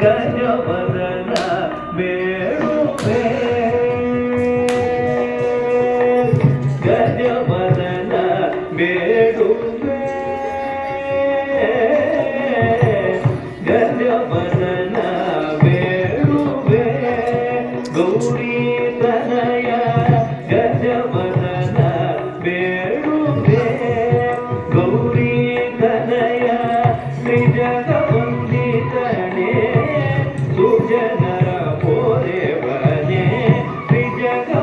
ಗಜವದನ ಬೇಡುವೆ ಗಜವದನ ಬೇಡುವೆ ಗಜವದನ ಬೇಡುವೆ ಗೌರಿ ತನಯ ಗಜವದನ ಬೇಡುವೆ ಗೌರಿ ತನಯ ತ್ರಿಜಗವಂದಿತನೇ ಸುಜನರ ಪೋರೆವನೇ ತ್ರಿಜಗವಂದಿತನೇ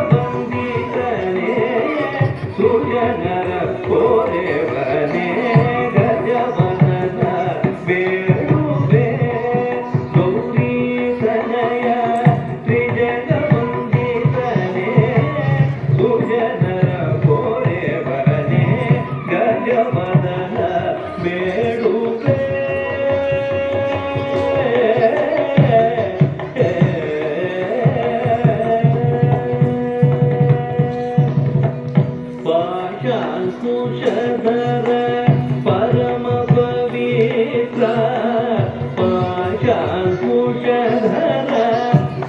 ಸುಜನರ ಪೋರೆವನೇ ಗಜವದನ ಬೇಡುವೆ ಗೌರಿ ತನಯ ತ್ರಿಜಗವಂದಿತನೇ ಸುಜನರ ಪೋರೆವನೇ ಗಜವದನ ಬೇಡುವೆ ಪಾಶಾಂಕುಶಧರ ಪರಮ ಪವಿತ್ರ ಪಾಶಾಂಕುಶಧರ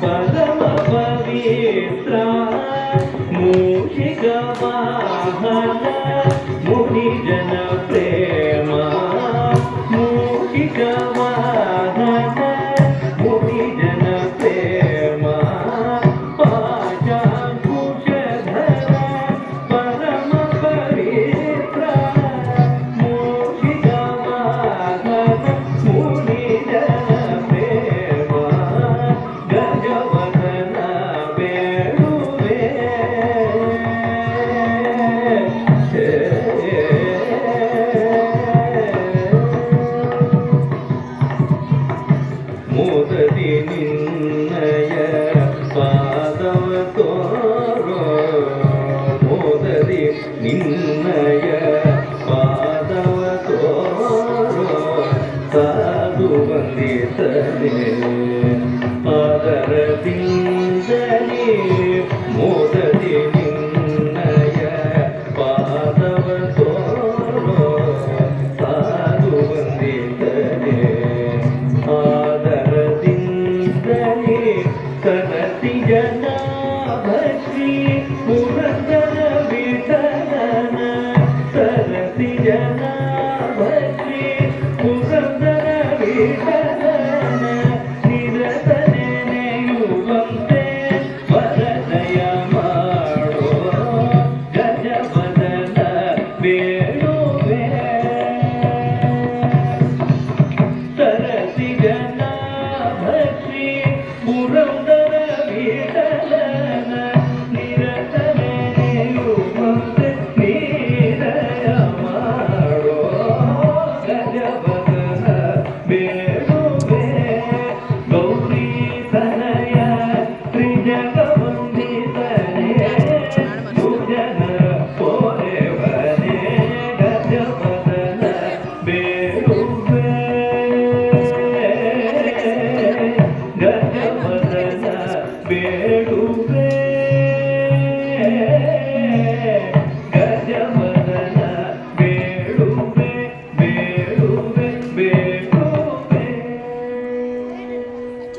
ಪರಮ ಪವಿತ್ರ ಮೂಷಿಕ ವಾಹನ ಮುನಿಜನ ಪ್ರೇಮ ಮೂಷಿಕ ವಾಹನ ಮುನಿಜನ ಪ್ರೇಮ ಪಾಶಾಂಕುಶಧರ ಪರಮ ಪವಿತ್ರ ಮೂಷಿಕ ವಾಹನ ಮುನಿಜನ ಪ್ರೇಮ ಗಜವದನ ಬೇಡುವೆ ಮೋದದಿ ನಿನ್ನಯ ಪಾದವ ತೋರೋ ಮೋದದಿ ನಿನ್ನಯ ಪಾದವ ತೋರೋ ಸಾಧು ವಂದಿತನೇ ಆದರದಿಂದಲೇ ಮೋದದಿ ನಿನ್ನಯ ಪಾದವ ತೋರೋ ಸಾಧು ವಂದಿತನೇ ಆದರದಿಂದಲೇ ಕನಸಿ ಜನಾಭಶ್ರೀ ಪುರಂದರ ವಿಠಲನ ಸರಸಿ ಜನಾಭಶ್ರೀ ಪುರಂದರ ವಿಠಲನ ನಿರತ ನೆನೆಯುವಂತೆ ವರದಯ ಮಾಡೋ ಗಜವದನ ಬೇಡುವೆ ಸರಸಿ ಜನಾಭಶ್ರೀ ಪುರಂದರ ವಿಠಲನ ನಿರತ ನೆನೆಯುವಂತೆ ನೀರಯ ಮಾಡೋ ಗಜವದನ ಬೇಡುವೆ ಗೌರಿ ತನಯ ತ್ರಿಜಗವಂದಿತನೇ ಸುಜನರ ಪೋರೆವನೇ ಗಜವದನ ಬೇಡುವೆ ಗಜವದನ ಬೇಡುವೆ